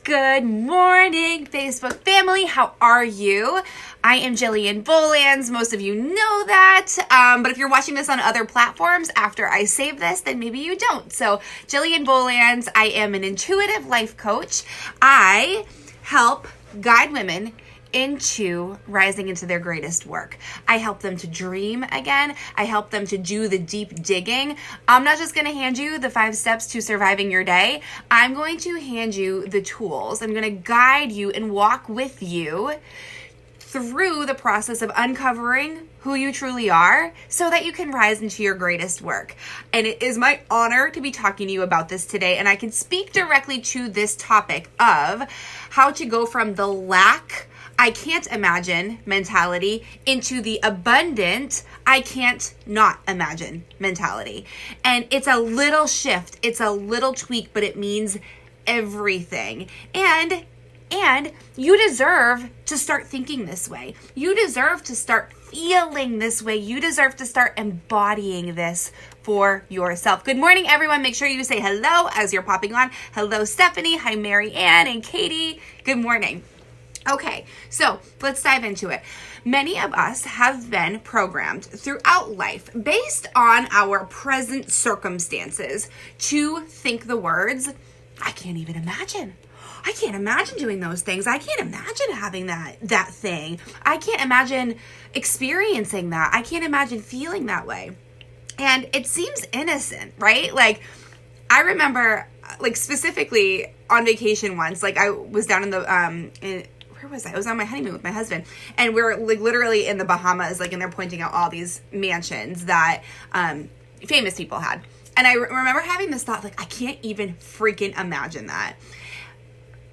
Good morning, Facebook family. How are you? I am Jillian Bolands. Most of you know that. But if you're watching this on other platforms after I save this, then maybe you don't. So Jillian Bolands, I am an intuitive life coach. I help guide women into rising into their greatest work. I help them to dream again. I help them to do the deep digging. I'm not just going to hand you the 5 steps to surviving your day. I'm going to hand you the tools. I'm going to guide you and walk with you through the process of uncovering who you truly are so that you can rise into your greatest work. And it is my honor to be talking to you about this today. And I can speak directly to this topic of how to go from the lack I can't imagine mentality into the abundant I can't not imagine mentality. And it's a little shift, it's a little tweak, but it means everything. And you deserve to start thinking this way. You deserve to start feeling this way. You deserve to start embodying this for yourself. Good morning, everyone. Make sure you say hello as you're popping on. Hello, Stephanie. Hi, Mary Ann and Katie. Good morning. Okay, so let's dive into it. Many of us have been programmed throughout life based on our present circumstances to think the words, I can't even imagine. I can't imagine doing those things. I can't imagine having that thing. I can't imagine experiencing that. I can't imagine feeling that way. And it seems innocent, right? Like, I remember, like, specifically on vacation once, like, I was down in the, where was I? I was on my honeymoon with my husband, and we were like literally in the Bahamas, like, and they're pointing out all these mansions that famous people had. And I remember having this thought, like, I can't even freaking imagine that.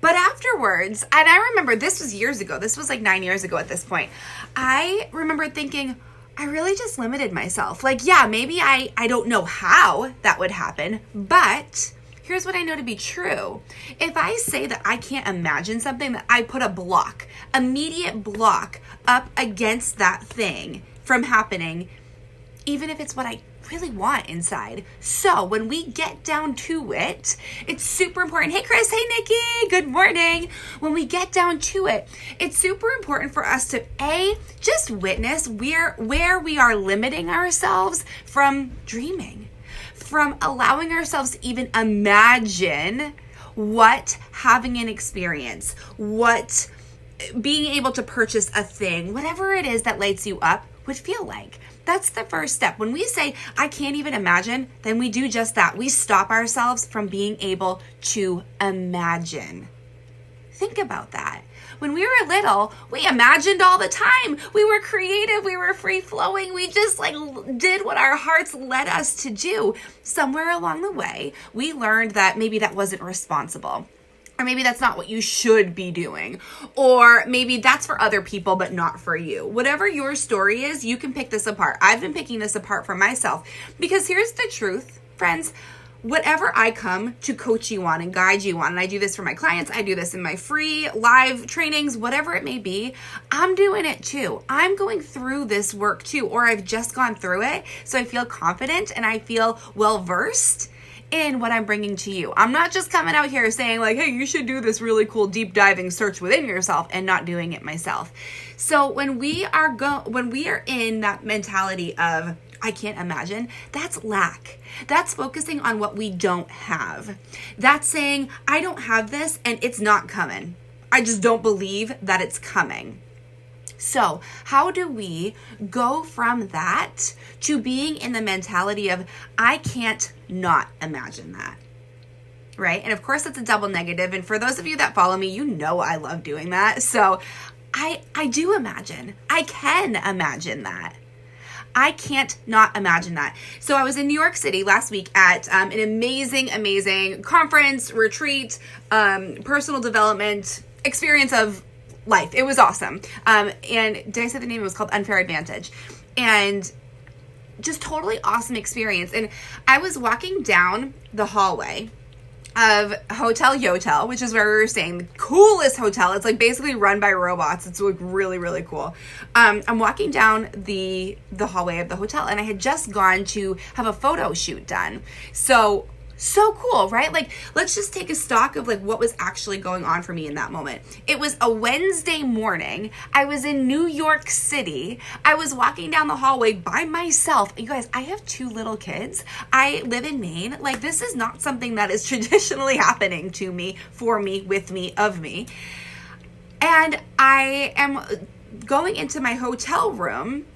But afterwards, and I remember this was years ago, this was like 9 years ago at this point, I remember thinking, I really just limited myself. Like, yeah, maybe I don't know how that would happen, but here's what I know to be true. If I say that I can't imagine something, that I put a block, immediate block up against that thing from happening, even if it's what I really want inside. So when we get down to it, it's super important. Hey, Chris. Hey, Nikki. Good morning. When we get down to it, it's super important for us to just witness where we are limiting ourselves from dreaming, from allowing ourselves to even imagine what having an experience, what being able to purchase a thing, whatever it is that lights you up would feel like. That's the first step. When we say, I can't even imagine, then we do just that. We stop ourselves from being able to imagine. Think about that. When we were little, we imagined all the time. We were creative. We were free-flowing. We just did what our hearts led us to do. Somewhere along the way, we learned that maybe that wasn't responsible. Or maybe that's not what you should be doing. Or maybe that's for other people, but not for you. Whatever your story is, you can pick this apart. I've been picking this apart for myself. Because here's the truth, friends. Whatever I come to coach you on and guide you on, and I do this for my clients, I do this in my free live trainings, whatever it may be, I'm doing it too. I'm going through this work too, or I've just gone through it, so I feel confident and I feel well-versed in what I'm bringing to you. I'm not just coming out here saying like, hey, you should do this really cool deep diving search within yourself and not doing it myself. So when we are in that mentality of I can't imagine, that's lack. That's focusing on what we don't have. That's saying I don't have this and it's not coming. I just don't believe that it's coming. So how do we go from that to being in the mentality of I can't not imagine that, right? And of course, that's a double negative. And for those of you that follow me, you know I love doing that. So I do imagine. I can imagine that. I can't not imagine that. So I was in New York City last week at an amazing conference, retreat, personal development experience of life. It was awesome. And did I say the name? It was called Unfair Advantage. And just totally awesome experience. And I was walking down the hallway of Hotel Yotel, which is where we were staying, the coolest hotel. It's like basically run by robots. It's like really, really cool. I'm walking down the hallway of the hotel, and I had just gone to have a photo shoot done. So So cool, right? Like, let's just take a stock of like what was actually going on for me in that moment. It was a Wednesday morning. I was in New York City. I was walking down the hallway by myself. You guys, I have 2 little kids. I live in Maine. Like, this is not something that is traditionally happening to me, for me, with me, of me. And I am going into my hotel room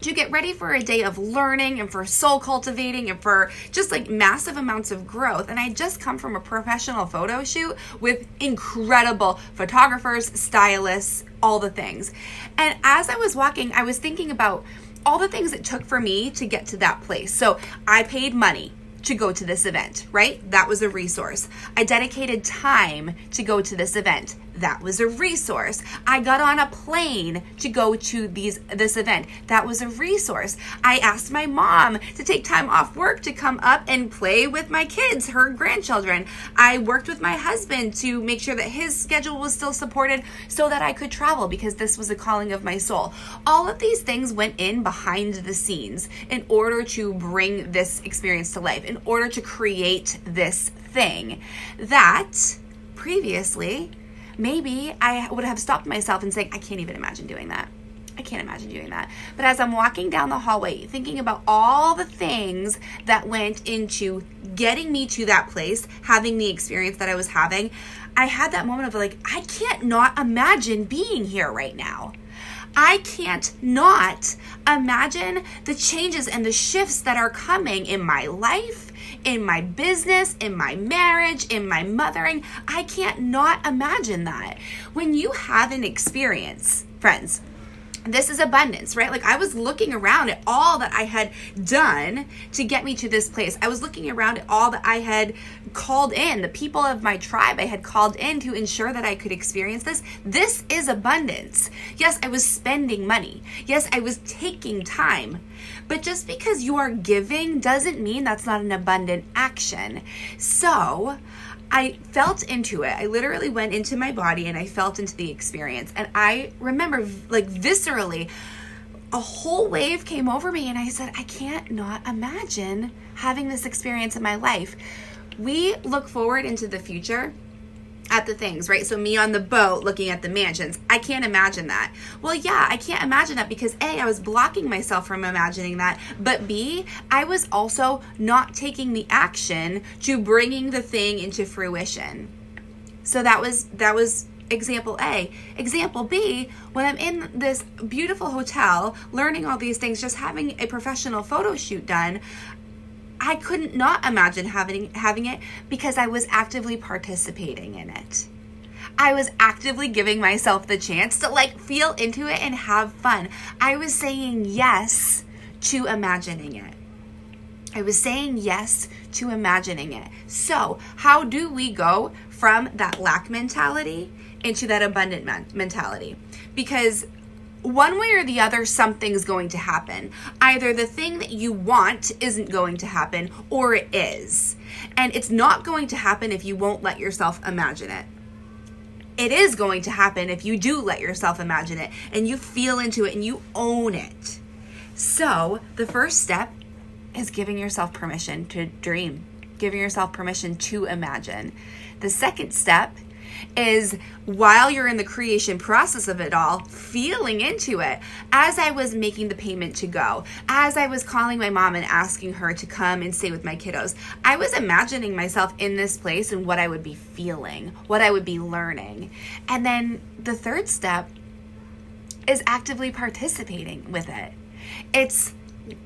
to get ready for a day of learning and for soul cultivating and for just like massive amounts of growth. And I just come from a professional photo shoot with incredible photographers, stylists, all the things. And as I was walking, I was thinking about all the things it took for me to get to that place. So I paid money to go to this event, right? That was a resource. I dedicated time to go to this event. That was a resource. I got on a plane to go to this event. That was a resource. I asked my mom to take time off work to come up and play with my kids, her grandchildren. I worked with my husband to make sure that his schedule was still supported so that I could travel because this was a calling of my soul. All of these things went in behind the scenes in order to bring this experience to life, in order to create this thing that previously maybe I would have stopped myself and saying, I can't even imagine doing that. I can't imagine doing that. But as I'm walking down the hallway, thinking about all the things that went into getting me to that place, having the experience that I was having, I had that moment of like, I can't not imagine being here right now. I can't not imagine the changes and the shifts that are coming in my life, in my business, in my marriage, in my mothering. I can't not imagine that. When you have an experience, friends, this is abundance, right? Like, I was looking around at all that I had done to get me to this place. I was looking around at all that I had called in, the people of my tribe I had called in to ensure that I could experience this. This is abundance. Yes, I was spending money. Yes, I was taking time. But just because you are giving doesn't mean that's not an abundant action. So I felt into it. I literally went into my body and I felt into the experience. And I remember, like, viscerally, a whole wave came over me and I said, I can't not imagine having this experience in my life. We look forward into the future at the things, right? So me on the boat looking at the mansions, I can't imagine that. Well, yeah, I can't imagine that because A, I was blocking myself from imagining that, but B, I was also not taking the action to bringing the thing into fruition. So that was example A. Example B, when I'm in this beautiful hotel, learning all these things, just having a professional photo shoot done, I couldn't not imagine having it because I was actively participating in it. I was actively giving myself the chance to like feel into it and have fun. I was saying yes to imagining it. I was saying yes to imagining it. So how do we go from that lack mentality into that abundant mentality? Because one way or the other, something's going to happen. Either the thing that you want isn't going to happen, or it is. And it's not going to happen if you won't let yourself imagine it. It is going to happen if you do let yourself imagine it, and you feel into it, and you own it. So the first step is giving yourself permission to dream, giving yourself permission to imagine. The second step is, while you're in the creation process of it all, feeling into it. As I was making the payment to go, as I was calling my mom and asking her to come and stay with my kiddos, I was imagining myself in this place and what I would be feeling, what I would be learning. And then the third step is actively participating with it. It's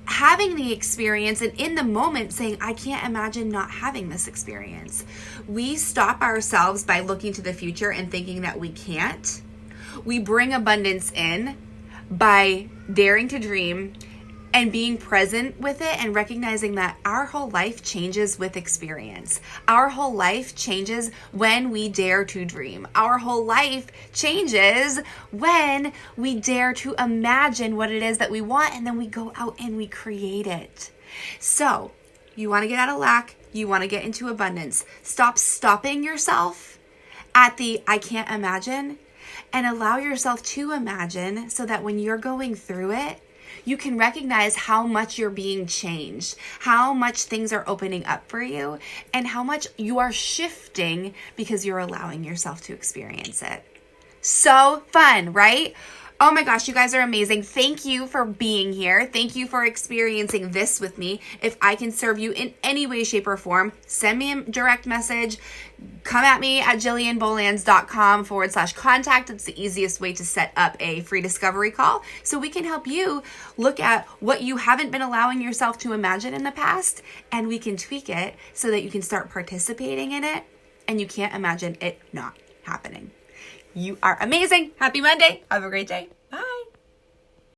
having the experience and in the moment saying, I can't imagine not having this experience. We stop ourselves by looking to the future and thinking that we can't. We bring abundance in by daring to dream and being present with it and recognizing that our whole life changes with experience. Our whole life changes when we dare to dream. Our whole life changes when we dare to imagine what it is that we want, and then we go out and we create it. So you want to get out of lack, you want to get into abundance. Stop stopping yourself at the I can't imagine, and allow yourself to imagine so that when you're going through it, you can recognize how much you're being changed, how much things are opening up for you, and how much you are shifting because you're allowing yourself to experience it. So fun, right? Oh my gosh, you guys are amazing. Thank you for being here. Thank you for experiencing this with me. If I can serve you in any way, shape, or form, send me a direct message. Come at me at jillianbolands.com/contact. It's the easiest way to set up a free discovery call so we can help you look at what you haven't been allowing yourself to imagine in the past, and we can tweak it so that you can start participating in it and you can't imagine it not happening. You are amazing. Happy Monday. Have a great day.